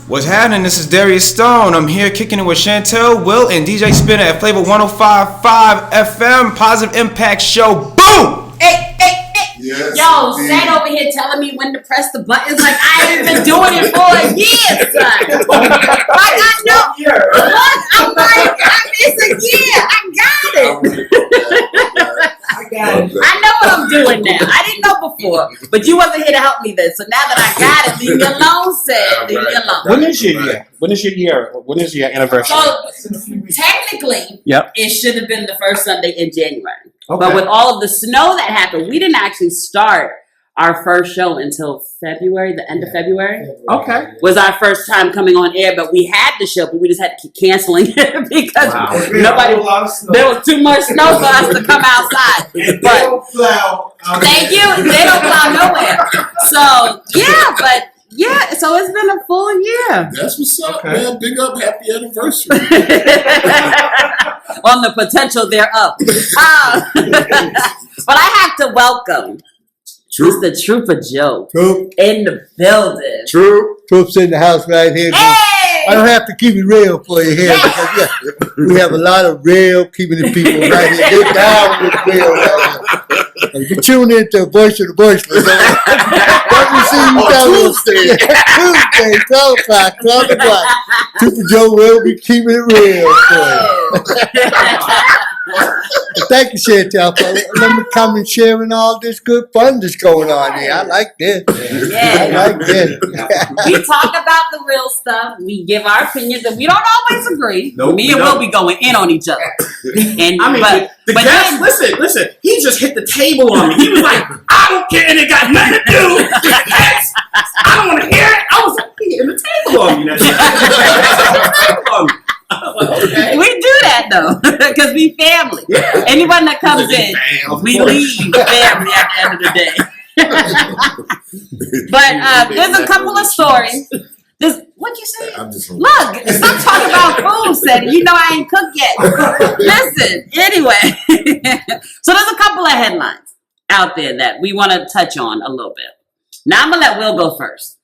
What's happening? This is Darius Stone. I'm here kicking it with Chantel, Will, and DJ Spinner at Flavor 105.5 FM. Positive Impact Show. Boom! Hey. Yes, yo, Sad over here telling me when to press the buttons like I ain't been doing it for a year, son. Like I know. Look, I'm like, it's a year. I got it. I know what I'm doing now. I didn't know before, but you wasn't here to help me then. So now that I got it, leave me alone, Sad. Leave me alone. When is your year? When is your year? When is your anniversary? So technically, it should have been the first Sunday in January. Okay. But with all of the snow that happened, we didn't actually start our first show until February, the end of February. Okay. Was our first time coming on air, but we had the show, but we just had to keep canceling it because there was too much snow for us to come outside. But thank you. They don't plow nowhere. So, so it's been a full year. That's what's up, man. Big up, happy anniversary. On the potential thereof. But I have to welcome Mr. Trooper Joe in the building. Troop's in the house right here. Hey! I don't have to keep it real for you here because we have a lot of real keeping the people right here. They're down with real right here. You tune into Voice of the Voiceless. What we see you down Tuesday, 12 o'clock. Trooper Joe will be keeping it real for you. Thank you, Chantel, for letting me come and sharing all this good fun that's going on here. I like this. Yeah. I like this. We talk about the real stuff. We give our opinions, and we don't always agree. Nope, Me and Will be going in on each other. And I mean, the guest, listen. He just hit the table on me. He was like, "I don't care, and it got nothing to do with the guest. I don't want to hear it." I was like, "He hitting the table on me." Okay. We do that though, because we family. Yeah. Anyone that comes in, we leave family at the end of the day. But there's a couple of stories. What'd you say? Look, stop talking about food, Seth. You know I ain't cooked yet. Listen, anyway. So there's a couple of headlines out there that we want to touch on a little bit. Now I'm going to let Will go first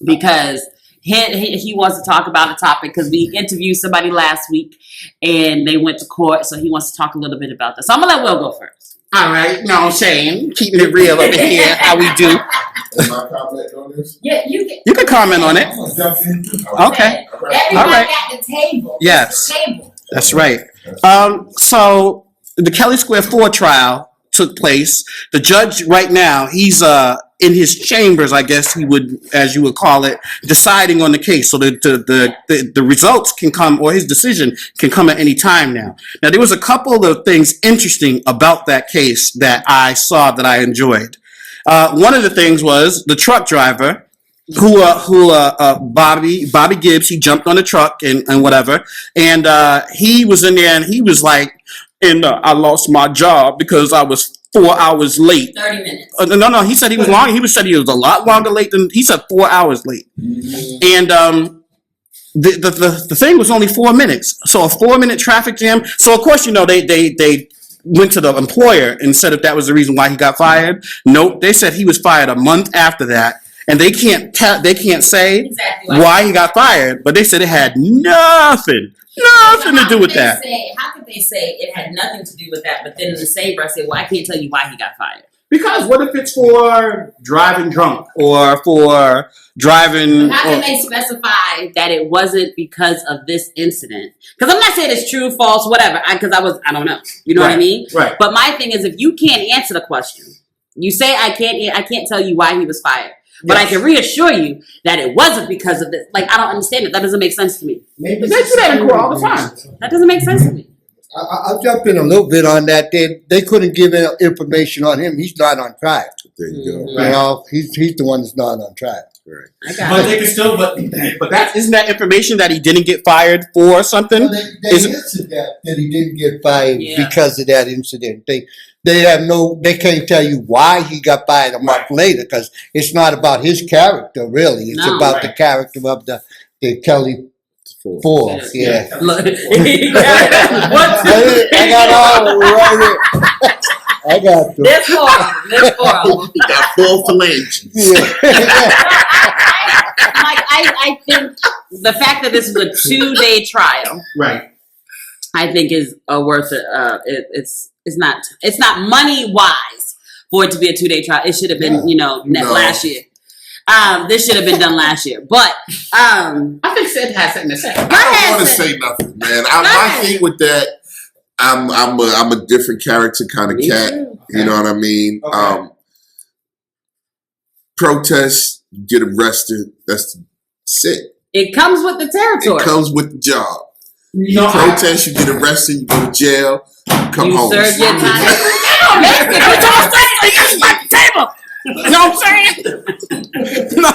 because he wants to talk about a topic because we interviewed somebody last week and they went to court, so he wants to talk a little bit about this. So I'm going to let Will go first. All right, you know what I'm saying? Keeping it real over here, how we do. Can I comment on this? Yeah, you can. You can comment on it. Okay. Everybody at the table. Yes. The table. That's right. So the Kelly Square 4 trial took place. The judge right now, he's in his chambers, I guess he would, as you would call it, deciding on the case. So the results can come, or his decision can come at any time now. Now, there was a couple of things interesting about that case that I saw that I enjoyed. One of the things was the truck driver Bobby Gibbs, he jumped on the truck and whatever. And he was in there and he was like, I lost my job because I was 4 hours late. 30 minutes. No, he said he was long. He said he was a lot longer late than, he said 4 hours late. Mm-hmm. And the thing was only 4 minutes. So a 4-minute traffic jam. So of course, they went to the employer and said if that was the reason why he got fired. Nope. They said he was fired a month after that. And they can't say exactly why he got fired, but they said it had nothing to do with that. How could they say it had nothing to do with that, but then in the same breath say, well, I can't tell you why he got fired? Because what if it's for driving drunk or for driving... But how can they specify that it wasn't because of this incident? Because I'm not saying it's true, false, whatever, I don't know. You know what I mean? Right. But my thing is, if you can't answer the question, you say, I can't tell you why he was fired. But yes. I can reassure you that it wasn't because of this. Like, I don't understand it. That doesn't make sense to me. They do that in court all the time. That doesn't make sense to me. I'll jump in a little bit on that. They couldn't give information on him. He's not on trial. There you go. You know, he's the one that's not on trial. Right. But they can still, but isn't that information that he didn't get fired for something? Well, they answered that he didn't get fired because of that incident. They can't tell you why he got fired a month later because it's not about his character really. It's about the character of the Kelly Four. Yeah. I got all of them right here. I got them. There's four. You got 4 phalanges. Yeah. I think the fact that this is a 2-day trial, Right. I think is worth it. It's not money wise for it to be a 2-day trial. It should have been, last year. This should have been done last year, but I think Sid has something to say. I don't want to say nothing, man. My thing with that, I'm a different character kind of cat. Too. You know what I mean? Okay. Protest, get arrested. That's it. It comes with the territory. It comes with the job. You No, protest, you get arrested, you go to jail, you come You home. serve your time. You know what I'm saying? No.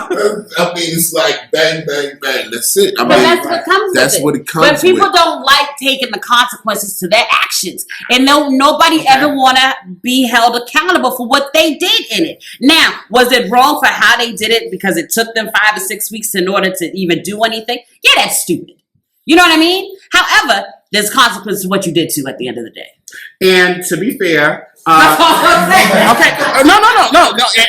I mean, it's like bang, bang, bang. That's it. I But mean, that's what comes that's with it. what it comes But people with. don't like taking the consequences to their actions. And nobody ever want to be held accountable for what they did in it. Now, was it wrong for how they did it because it took them 5 or 6 weeks in order to even do anything? Yeah, that's stupid. You know what I mean? However, there's consequences to what you did too at the end of the day. And to be fair, That's all I'm saying. okay, no.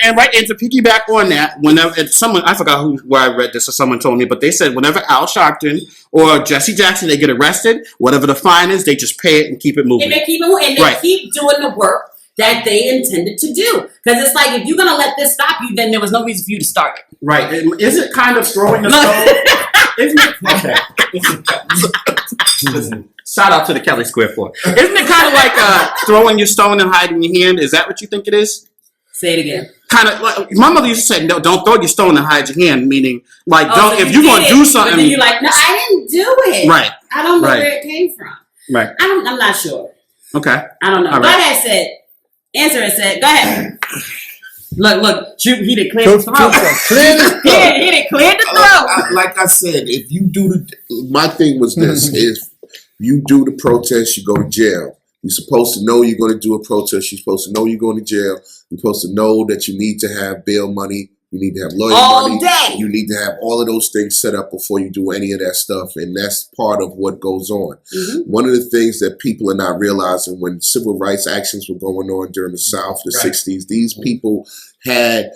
And right, and to piggyback on that, whenever someone, I forgot where I read this or someone told me, but they said whenever Al Sharpton or Jesse Jackson, they get arrested, whatever the fine is, they just pay it and keep it moving. And they keep doing the work that they intended to do. Because it's like, if you're going to let this stop you, then there was no reason for you to start it. Right. Is it kind of throwing the stone? Isn't it? Okay. Listen, shout out to the Kelly Square 4. Isn't it kind of like throwing your stone and hiding your hand? Is that what you think it is? Say it again. Kind of like my mother used to say, no, don't throw your stone and hide your hand. Meaning, like, So if you're going to do something, but then you're like, no, I didn't do it. Right. I don't know Right. where it came from. Right. I'm not sure. Okay. I don't know. All Go right. ahead, Sid. Answer it, Sid. Go ahead. Look. He did clear his throat. Clear the throat. He did clear the throat. Like I said, if you do my thing was this: if you do the protest, you go to jail. You're supposed to know you're going to do a protest. You're supposed to know you're going to jail. You're supposed to know that you need to have bail money. You need to have lawyer All money. day. You need to have all of those things set up before you do any of that stuff, and that's part of what goes on. Mm-hmm. One of the things that people are not realizing when civil rights actions were going on during the South, the Right. 60s, these people had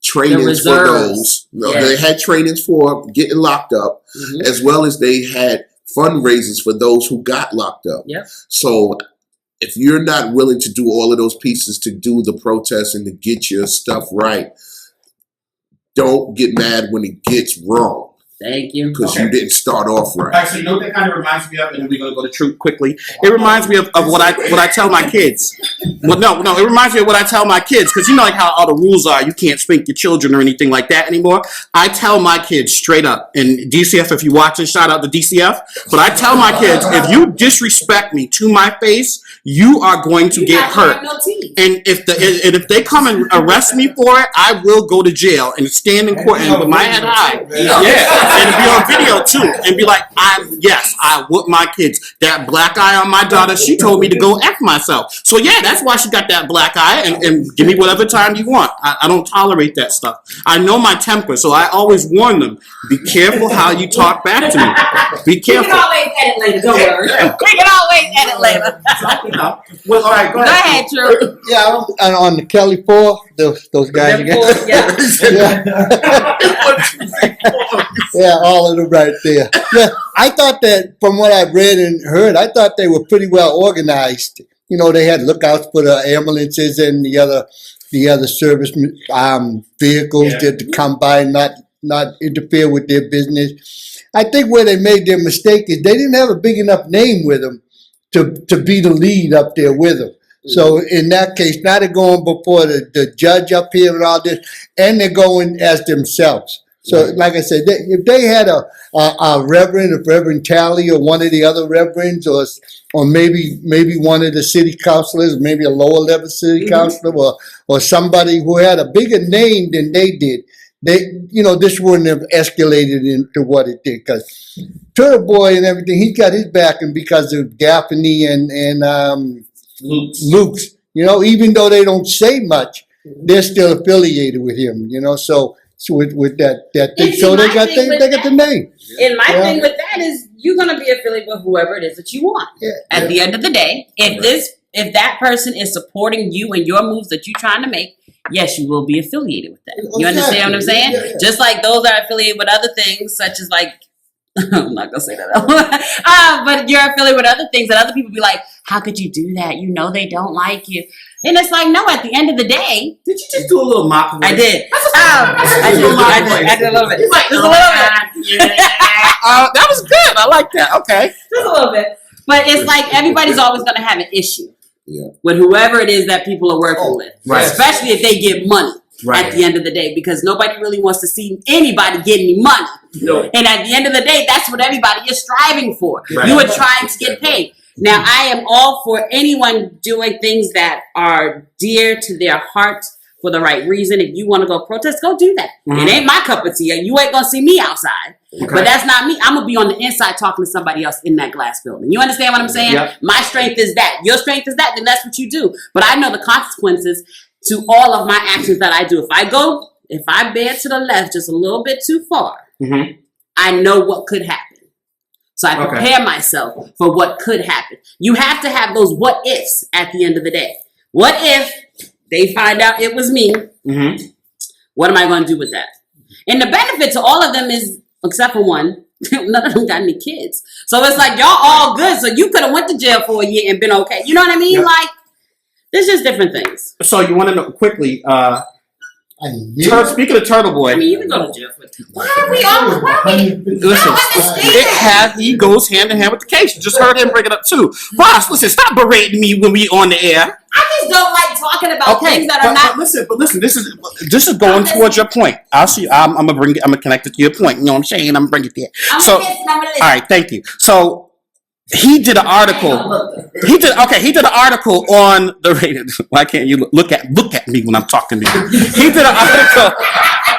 trainings for reserves. those. No, Yeah. They had trainings for getting locked up, Mhm. as well as they had fundraisers for those who got locked up. Yep. So if you're not willing to do all of those pieces to do the protest and to get your stuff right, don't get mad when it gets wrong Thank you. because Okay. you didn't start off right. Actually, you know what that kind of reminds me of, and then we're gonna go to truth quickly. It reminds me of what I tell my kids. Well, no, it reminds me of what I tell my kids because you know like how all the rules are. You can't spank your children or anything like that anymore. I tell my kids straight up, and DCF, if you watching, shout out to DCF. But I tell my kids, if you disrespect me to my face, you are going to You get not hurt. wearing no teeth. And if they come and arrest me for it, I will go to jail and stand in court and with my head high. Yeah, and be on video too, and be like, I whoop my kids. That black eye on my daughter, she told me to go F myself. So yeah, that's why she got that black eye, and give me whatever time you want. I don't tolerate that stuff. I know my temper, so I always warn them, be careful how you talk back to me. Be We can careful. always edit later. Don't worry. We can always edit later. Well, all right, go Go ahead. ahead, Drew. Yeah, and on the Kelly 4, those guys Them again. four, yeah. Yeah, all of them right there. Yeah, I thought that from what I've read and heard, I thought they were pretty well organized. You know, they had lookouts for the ambulances and the other service vehicles Yeah. to come by and not interfere with their business. I think where they made their mistake is they didn't have a big enough name with them to be the lead up there with them. So in that case, now they're going before the judge up here and all this, and they're going as themselves. So, like I said, if they had a reverend, if Reverend Talley or one of the other reverends, or maybe one of the city councilors, maybe a lower level city councilor, or somebody who had a bigger name than they did, this wouldn't have escalated into what it did. Because Turtle Boy and everything, he got his backing because of Gaffney and Luke's. Even though they don't say much, they're still affiliated with him. So with that thing, And so they my got thing with the name. And my Yeah. thing with that is you're gonna be affiliated with whoever it is that you want. Yeah. At the end of the day, if that person is supporting you and your moves that you're trying to make, yes, you will be affiliated with that. You Exactly. understand what I'm saying? Yeah. Just like those are affiliated with other things, such as like, I'm not gonna say that. But you're affiliated with other things, and other people be like, "How could you do that? You know they don't like you." And it's like, no. At the end of the day, Did you just do a little mock voice? I did. I did a little bit. Just a little bit. That was good. I like that. Okay. Just a little bit. But it's like everybody's always gonna have an issue Yeah. with whoever it is that people are working with, right. especially if they get money. Right. At the end of the day, because nobody really wants to see anybody get any money. No. And at the end of the day, that's what everybody is striving for. Right. You are trying to get paid. Now, I am all for anyone doing things that are dear to their heart for the right reason. If you want to go protest, go do that. Mm-hmm. It ain't my cup of tea. You ain't going to see me outside. Okay. But that's not me. I'm going to be on the inside talking to somebody else in that glass building. You understand what I'm saying? Yep. My strength is that. Your strength is that. Then that's what you do. But I know the consequences to all of my actions that I do. If I bear to the left just a little bit too far, Mm-hmm. I know what could happen. So I prepare myself for what could happen. You have to have those what ifs at the end of the day. What if they find out it was me? Mm-hmm. What am I going to do with that? And the benefit to all of them is, except for one, none of them got any kids. So it's like, y'all all good. So you could have went to jail for a year and been okay. You know what I mean? Yep. Like, there's just different things. So you want to know quickly, Yeah. speaking of Turtle Boy, I mean, you can go to jail for it. Why are we all, why are we? listen, he goes hand in hand with the case. You just heard him bring it up too. Boss, listen, stop berating me when we on the air. I just don't like talking about things that are not. But listen, this is going towards your point. I'll see. I'm gonna connect it to your point. You know what I'm saying? I'm gonna bring it there. I'm So, gonna listen. all right, thank you. So he did an article. He did an article on the radio. Why can't you look at me when I'm talking to you? He did an article.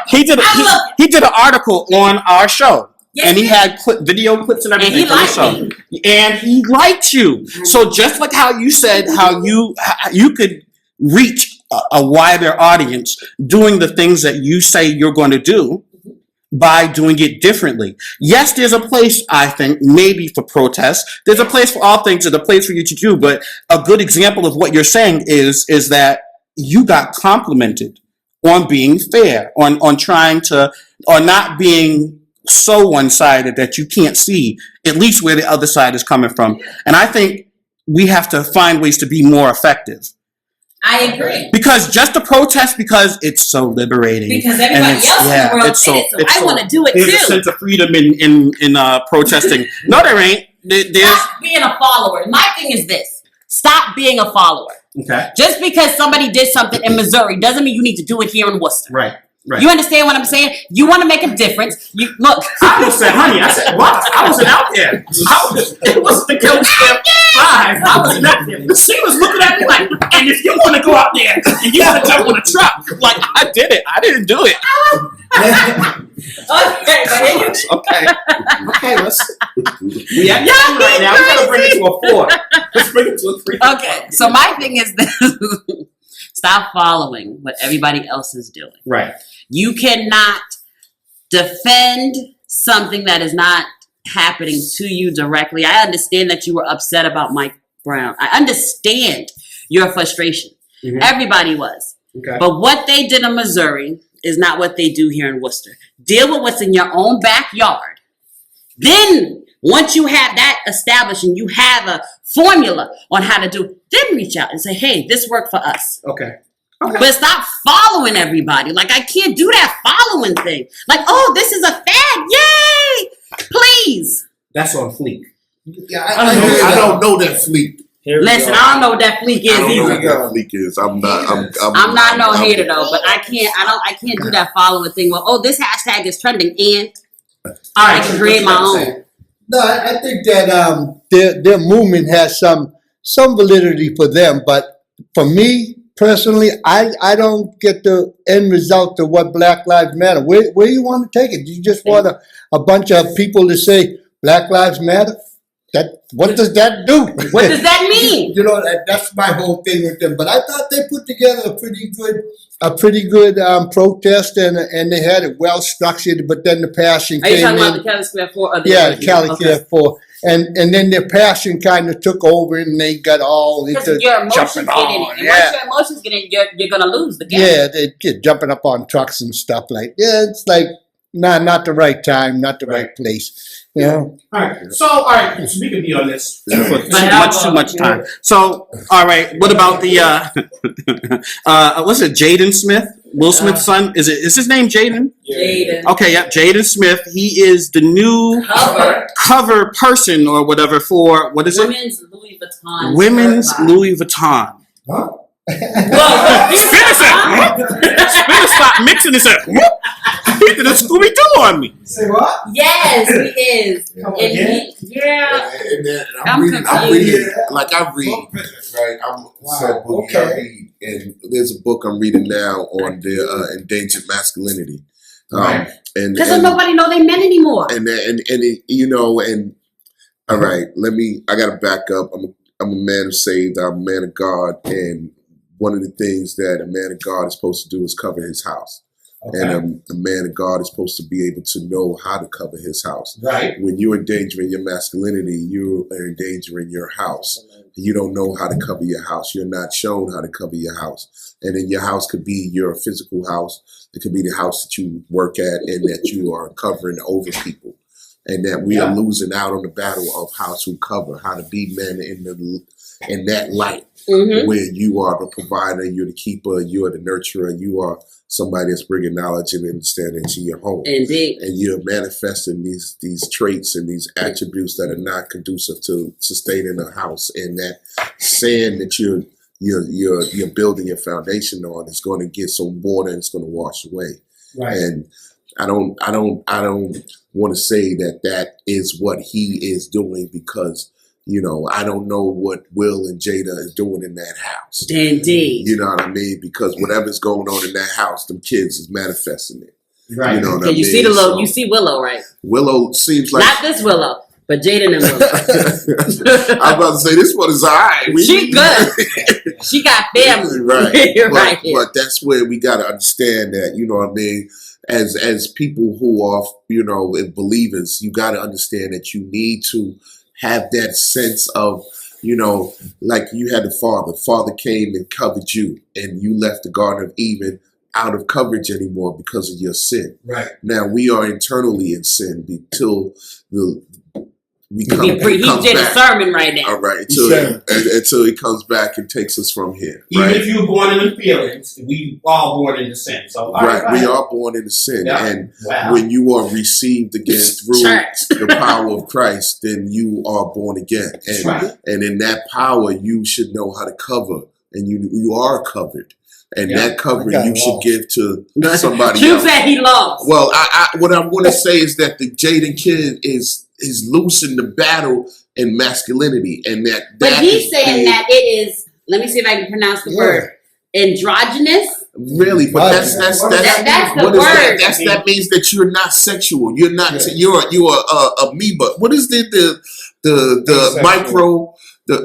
He did an article on our show. Yes, and he had video clips and everything from the show. And he liked you. So just like how you said how you could reach a wider audience doing the things that you say you're going to do by doing it differently. Yes, there's a place, I think, maybe for protests. There's a place for all things. There's a place for you to do. But a good example of what you're saying is that you got complimented on being fair, on trying to, or not being so one-sided that you can't see at least where the other side is coming from. And I think we have to find ways to be more effective. I agree. Because just to protest because it's so liberating. Because everybody else in the world did it, so I want to do it there's too. a sense of freedom in protesting. No, there ain't. There's Stop being a follower. My thing is this. Stop being a follower. Okay. Just because somebody did something in Missouri doesn't mean you need to do it here in Worcester. Right. Right. You understand what I'm saying? You want to make a difference. You look. I almost said, honey. I said, what? I wasn't out there. It was the Kelly Step 5. I wasn't out there. She was looking at me like, and if you want to go out there and you want to jump on a truck, like, I did it. I didn't do it. Okay. Let's. We at 2 right now. We gotta bring it to a 4. Let's bring it to a 3. Okay. So my thing is this. Stop following what everybody else is doing. Right. You cannot defend something that is not happening to you directly. I understand that you were upset about Mike Brown. I understand your frustration. Mm-hmm. Everybody was. Okay. But what they did in Missouri is not what they do here in Worcester. Deal with what's in your own backyard. Then, once you have that established and you have a formula on how to do it, then reach out and say, hey, this worked for us. Okay. But stop following everybody. Like, I can't do that following thing. Like, oh, this is a fad. Yay! Please. That's on fleek. Yeah, I don't know that fleek. Listen, I don't know what that fleek is I don't know either. what that fleek is. I'm not no hater though, but I can't do that following thing. Well, oh, this hashtag is trending, and I can create my own. No, I think that their movement has some validity for them, but for me personally, I don't get the end result of what Black Lives Matter. Where you want to take it? Do you just want a bunch of people to say Black Lives Matter? What does that do? What does that mean? You know, that's my whole thing with them. But I thought they put together a pretty good protest, and they had it well structured. But then the passion Are you came talking in. about the Cali Square 4? Or Yeah, the Cali Care 4. And then their passion kind of took over, and they got all into Because your emotions jumping get in it. on. And Yeah. once your emotions get in it, you're going to lose the game. Yeah, they get jumping up on trucks and stuff like. Yeah, it's like not the right time, not the right place. You know. All right. So we could be on this. Too much time. So, all right. What about the what's it? Jaden Smith, Will Smith's son. Is his name Jaden? Jaden. Okay, yep. Jaden Smith. He is the new cover person or whatever for what is it? Women's Louis Vuitton. Women's Louis Vuitton. Huh? Spinner stop mixing this up. He did a Scooby Doo on me. Say what? Yes, he is. Come And again? And then I'm I'm reading, confused. like I read, right? Said Boogie, okay. I read, and there's a book I'm reading now on the endangered masculinity. Right. And Because nobody know they men anymore. and all right, I gotta back up. I'm a man of saved, I'm a man of God, and one of the things that a man of God is supposed to do is cover his house. Okay. And a man of God is supposed to be able to know how to cover his house. Right. When you're endangering your masculinity, you are endangering your house. You don't know how to cover your house. You're not shown how to cover your house. And then your house could be your physical house. It could be the house that you work at and that you are covering over people. And that we are losing out on the battle of how to cover, how to be men in that light. Mm-hmm. Where you are the provider, you're the keeper, you are the nurturer, you are somebody that's bringing knowledge and understanding to your home. Indeed. And you're manifesting these traits and these attributes that are not conducive to sustaining a house. And that sand that you're building your foundation on is going to get some water and it's going to wash away. Right. And I don't want to say that is what he is doing because I don't know what Will and Jada is doing in that house. Indeed. You know what I mean? Because whatever's going on in that house, them kids is manifesting it. Right. You know what I Okay, mean? you see you see Willow, right? Willow seems like Not this Willow, but Jaden and Willow. I'm about to say this one is all right. She good. She got family. Right. Right here. But that's where we got to understand that, you know what I mean? As people who are, believers, you got to understand that you need to have that sense of, like you had the Father. Father came and covered you, and you left the Garden of Eden out of coverage anymore because of your sin. Right. Now we are internally in sin until he He did a sermon right now. All right, until he comes back and takes us from here. Even Right? if you were born in the feelings, we all born into sin. So all Right, go we ahead. are born into sin, Yeah. and Wow. when you are received again through Church. the power of Christ, then you are born again, and Right. and in that power, you should know how to cover, and you are covered, and Yeah. that covering I got you should lost. give to somebody You else. said he lost. Well, what I'm going to say is that the Jaden kid is loose in the battle in masculinity, and that But he's is saying big. that it is, let me see if I can pronounce the word, androgynous. Really, but that's That's the what is that? word. That means that you're not sexual. You're not. You're amoeba. What is the Asexual. micro?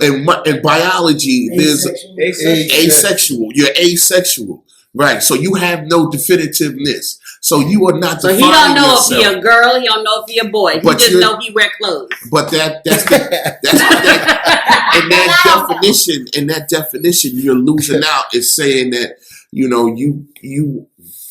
In biology, there's asexual. You're asexual, right? So you have no definitiveness. So you are not. So he defining don't know yourself. if he a girl, he don't know if he a boy. He But just you're- know he wear clothes. But that in that definition, you're losing out. Is saying that you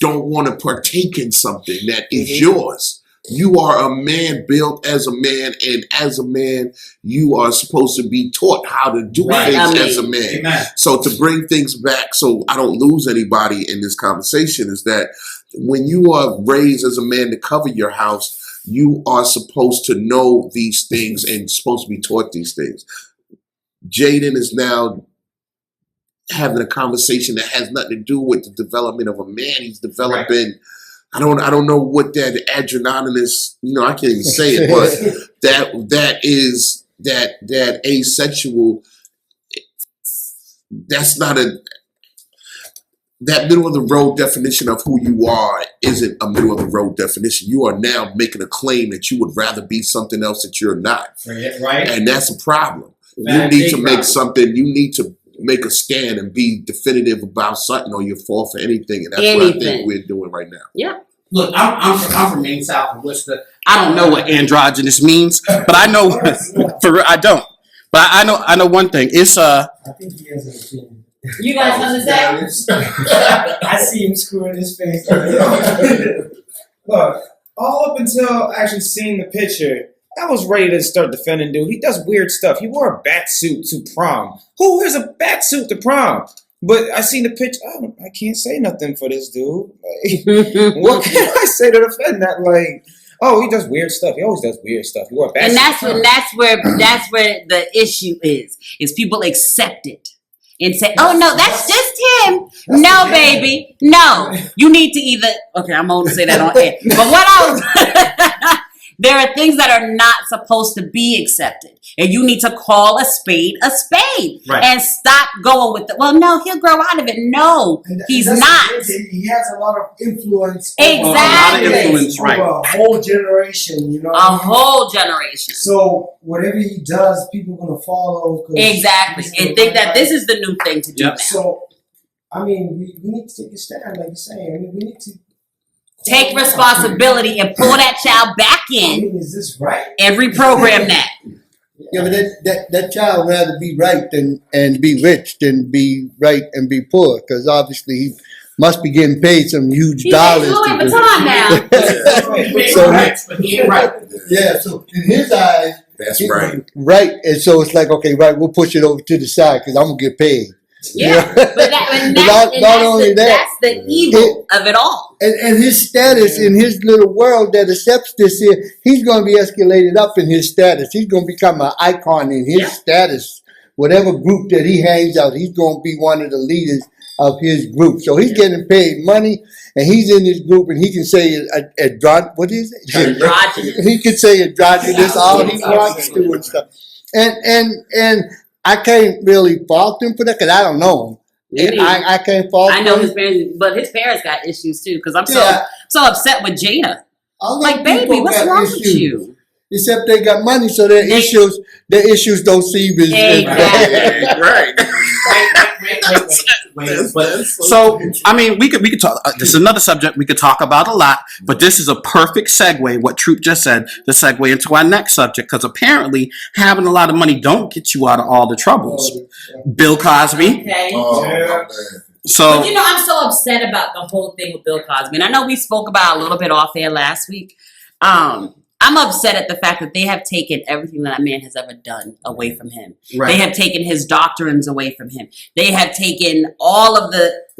don't want to partake in something that is yours. You are a man built as a man, and as a man, you are supposed to be taught how to do Right. things Amen. as a man. Amen. So to bring things back, so I don't lose anybody in this conversation, is that when you are raised as a man to cover your house, you are supposed to know these things and supposed to be taught these things. Jaden is now having a conversation that has nothing to do with the development of a man. He's developing. I don't know what that adrenalin, I can't even say it, but that asexual. That's not that middle of the road definition of who you are isn't a middle of the road definition. You are now making a claim that you would rather be something else that you're not. Right. And that's a problem. That You need big to make problem. something, you need to make a stand and be definitive about something, or you'll fall for anything. And that's what I think Anything. we're doing right now. Yeah. Look, I'm from Maine, South and Worcester. I don't know what androgynous means, but I know I don't. But I know one thing. It's I think he has an opinion. You got something to say? I see him screwing his face. Look, all up until actually seeing the picture, I was ready to start defending dude. He does weird stuff. He wore a bat suit to prom. Who wears a bat suit to prom? But I seen the picture. I can't say nothing for this dude. Like, what can I say to defend that? Like, oh, he does weird stuff. He always does weird stuff. He wore a bat And suit. that's where the issue is people accept it and say, oh no, that's just him. No, baby. No. You need to either I'm gonna say that on air. But what else? There are things that are not supposed to be accepted. And you need to call a spade Right. and stop going with the, well, no, he'll grow out of it. No, he's that's not. the thing, He has a lot of influence. Exactly. a lot of influence, Over right? a whole generation, you know. A whole generation. So whatever he does, people are gonna follow. 'Cause Exactly. he's And the think right that guy. this is the new thing to do Yep. now. So, I mean, we need to take a stand, like you're saying. I mean, we need to Take responsibility and pull that child back I in mean, is this right? and reprogram that. Yeah, but that child rather be right and be rich than be right and be poor, because obviously he must be getting paid some huge He's dollars. Louis to do- Vuitton now. So Right, but he ain't right. yeah, so in his eyes, That's he- right. right, and so it's like, okay, right, we'll push it over to the side because I'm gonna get paid. Yeah, but Not only that, that's the evil of it all. And his status in his little world that accepts this here, he's going to be escalated up in his status. He's going to become an icon in his status. Whatever group that he hangs out, he's going to be one of the leaders of his group. So he's getting paid money, and he's in his group, and he can say, what is it? Androgynous. He can say androgynous all he wants to and stuff. And I can't really fault him for that because I don't know him. Maybe. I can't fault him. I know his parents, but his parents got issues too. Because I'm Yeah. so upset with Jada. All Like, those people baby, what's got wrong with issues. you? Except they got money, so their issues don't seem as Exactly. Right. Wait. But So I mean, we could talk. This is another subject we could talk about a lot, but this is a perfect segue. What Troop just said, the segue into our next subject, because apparently having a lot of money don't get you out of all the troubles. Bill Cosby. Okay. Oh, man. So But I'm so upset about the whole thing with Bill Cosby. And I know we spoke about it a little bit off air last week. I'm upset at the fact that they have taken everything that man has ever done away from him. right. They have taken his doctrines away from him. They have taken all of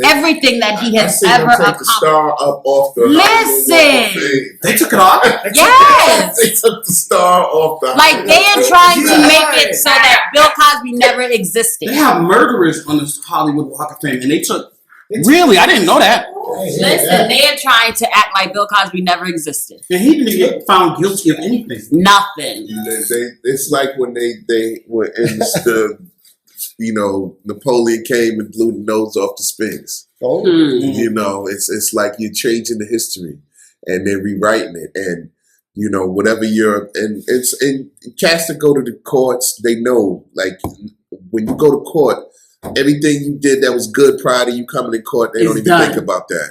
everything that he has I seen ever them take the accomplished. star up off the Listen. Hollywood Walk of Fame. They took it off. Yes. They took the star off the Like they are trying to make it so that Bill Cosby never existed. They have murderers on this Hollywood Walk of Fame, and they took. Really, I didn't know that. Listen, they are trying to act like Bill Cosby never existed. And he didn't get found guilty of anything. Nothing. It's like when they were in the Napoleon came and blew the nose off the Sphinx. Oh. It's like you're changing the history and they're rewriting it, and whatever and cats that go to the courts, they know, like, when you go to court, everything you did that was good prior to you coming to court, they don't It's even done. think about that.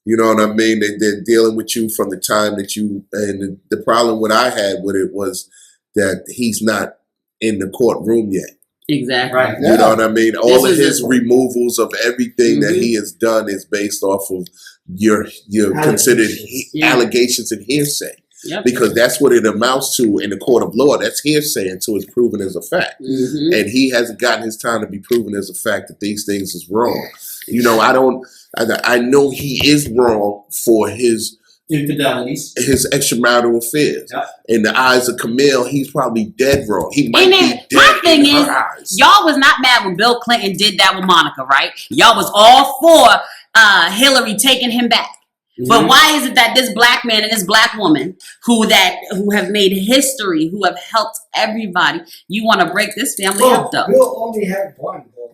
You know what I mean? They're dealing with you from the time that and the problem what I had with it was that he's not in the courtroom yet. Exactly. Right. You know what I mean? All of is his it. removals of everything that Mhm. he has done is based off of your considered Yeah. allegations and hearsay. Yep. Because that's what it amounts to in the court of law. That's hearsay until it's proven as a fact. Mhm. And he hasn't gotten his time to be proven as a fact that these things is wrong. I know he is wrong for his infidelities. extramarital affairs. Yep. In the eyes of Camille, he's probably dead wrong. He might And be then dead my thing in her is, eyes. y'all was not mad when Bill Clinton did that with Monica, right? Y'all was all for Hillary taking him back. But why is it that this black man and this black woman who have made history, who have helped everybody, you want to break this family up though? Bill only had one, though.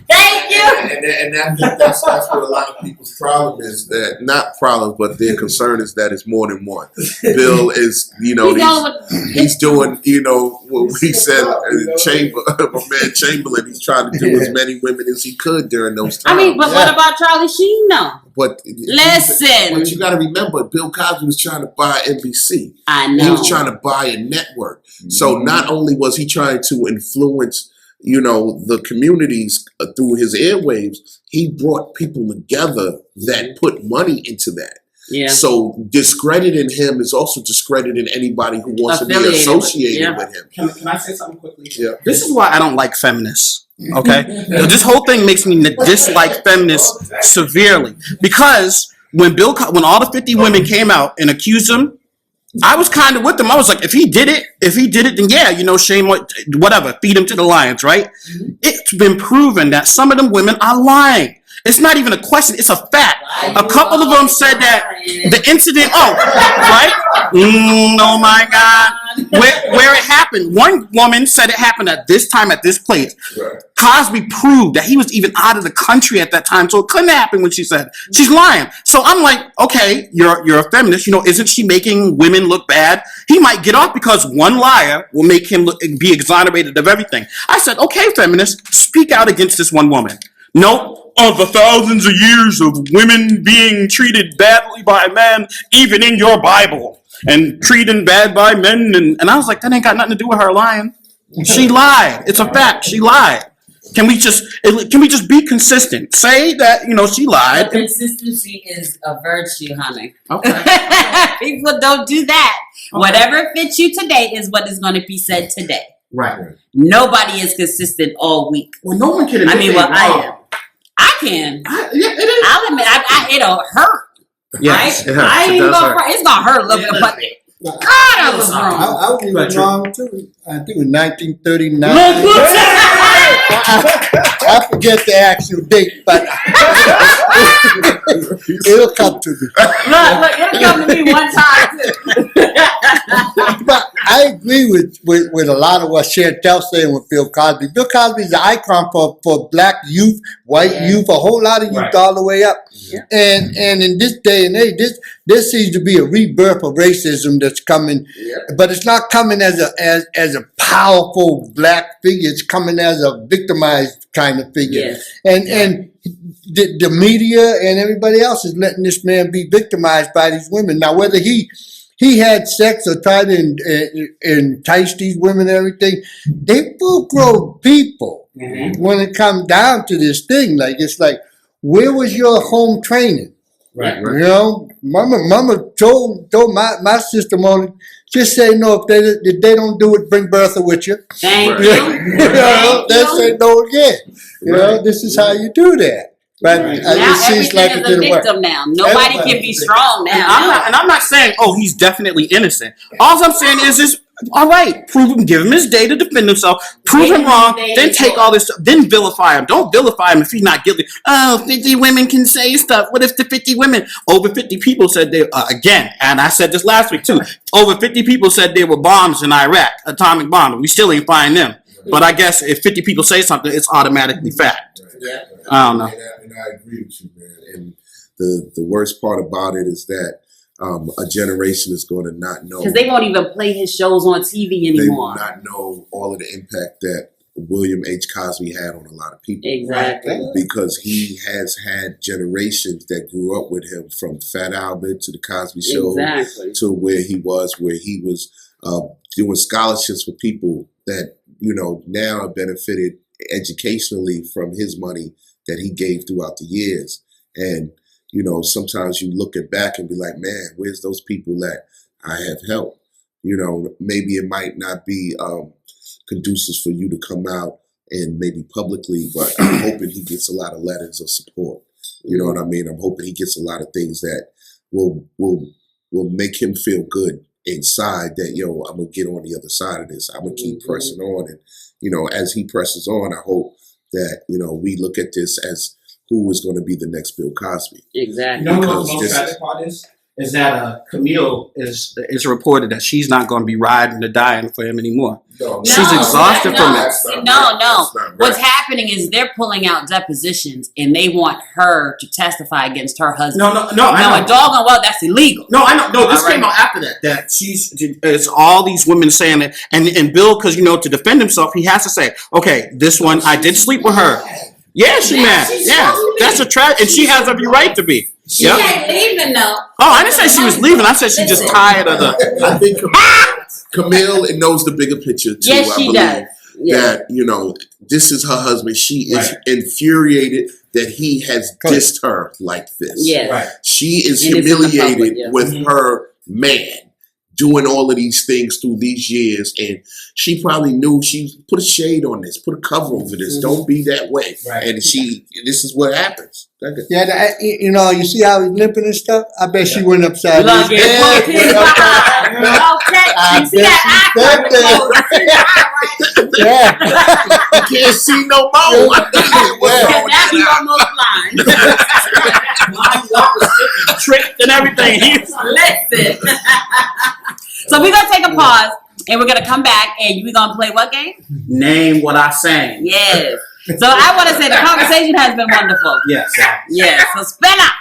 Thank you. And I think that's what a lot of people's problem is. That not problem, but their concern is that it's more than one. Bill is, he's doing, what we said, my man Chamberlain. He's trying to do as many women as he could during those times. I mean, but what about Charlie Sheen, though? But listen, but you got to remember, Bill Cosby was trying to buy NBC. I know. He was trying to buy a network. So not only was he trying to influence, the communities through his airwaves, he brought people together that put money into that. Yeah. So discrediting him is also discrediting anybody who wants to be associated with him. Can I say something quickly? Yeah. This is why I don't like feminists. Okay, this whole thing makes me dislike feminists severely because when all the 50 women came out and accused him, I was kind of with them. I was like, if he did it, then yeah, shame, whatever, feed him to the lions, right? It's been proven that some of them women are lying. It's not even a question. It's a fact. A couple of them said that the incident, right? Oh my God. Where it happened. One woman said it happened at this time, at this place. Right. Cosby proved that he was even out of the country at that time. So it couldn't happen when she said she's lying. So I'm like, okay, you're a feminist. Isn't she making women look bad? He might get off because one liar will make him be exonerated of everything. I said, okay, feminists, speak out against this one woman. Nope. Of the thousands of years of women being treated badly by men, even in your Bible, and treated bad by men, and I was like, that ain't got nothing to do with her lying. She lied. It's a fact. She lied. Can we just be consistent? Say that she lied. But consistency is a virtue, honey. Okay. People don't do that. Okay. Whatever fits you today is what is going to be said today. Right. Nobody is consistent all week. Well, no one can. I am. I can. It is. I'll admit, it'll hurt. Yes, right? It hurts. I ain't it's gonna hurt a little bit, but God, I was wrong. I was even wrong too. I think it was 1939. I forget the actual date, but it'll come to me. Look, it'll come to me one time too. But I agree with a lot of what Chantel saying with Bill Cosby. Bill Cosby is an icon for black youth, white youth, a whole lot of youth all the way up. Yeah. And in this day and age, this seems to be a rebirth of racism that's coming, but it's not coming as a powerful black figure. It's coming as a victimized kind of figure. Yes. And the media and everybody else is letting this man be victimized by these women. Now, whether he had sex or tried to entice these women and everything, they full-grown people when it comes down to this thing. Like, it's like, where was your home training? Right. Mama told my sister, Mona, just say no. If they don't do it, bring Bertha with you. Thank you. They say no again. This is how you do that. But now it seems like everything is a victim now. Nobody can be strong now. I'm not saying, he's definitely innocent. All I'm saying is all right, prove him, give him his day to defend himself, prove him wrong, then take all this stuff, then vilify him. Don't vilify him if he's not guilty. 50 women can say stuff. What if the 50 women, over 50 people said they, again, and I said this last week too, over 50 people said there were bombs in Iraq, atomic bombs. We still ain't find them. But I guess if 50 people say something, it's automatically fact. Yeah. I don't know. And I agree with you, man. And the worst part about it is that a generation is going to not know. Because they won't even play his shows on TV anymore. They will not know all of the impact that William H. Cosby had on a lot of people. Exactly. Because he has had generations that grew up with him, from Fat Albert to the Cosby Show to where he was doing scholarships for people that, now have benefited educationally from his money that he gave throughout the years. And sometimes you look back and be like, man, where's those people that I have helped? Maybe it might not be conducive for you to come out and maybe publicly, but I'm hoping he gets a lot of letters of support. You know what I mean? I'm hoping he gets a lot of things that will make him feel good inside, that, I'm going to get on the other side of this. I'm going to keep pressing on. And, as he presses on, I hope that, we look at this as who is going to be the next Bill Cosby. Exactly. You know what the most tragic part is? is that Camille It's reported that she's not going to be riding or dying for him anymore. No, She's exhausted from it. That's not No. right. That's not right. What's happening is they're pulling out depositions and they want her to testify against her husband. no, No, I a know. doggone well, that's illegal. No, I know. No, this All right. came out after that. That It's all these women saying it, and Bill, because to defend himself, he has to say, okay, this one I did sleep with her. Yeah, she mad. Yeah, that's a tragedy, and she has every right to be. She Yep. ain't leaving though. Oh, I didn't say she was leaving. I said she's just tired of the. I think Camille knows the bigger picture too. Yes, I she believe does. Yeah. that this is her husband. She is Right. infuriated that he has dissed her like this. Yes. right. She is And it's in the public, humiliated yeah. with her man doing all of these things through these years, and she probably knew she put a shade on this, put a cover over this. Don't be that way. Right. And this is what happens. Okay. Yeah, you see how he's limping and stuff? I bet she went upside Look, his yeah, head. both Went his upside- Okay, I you see bet that she eye said that. closed. You see the eye, right? Yeah. You can't see no more. What's Yeah. wrong with Now he's that? almost blind. Tricked and everything. Listen. So we're gonna take a pause and we're gonna come back and we're gonna play what game? Name what I sang. Yes. So I want to say the conversation has been wonderful. Yes. Yes. So spin up.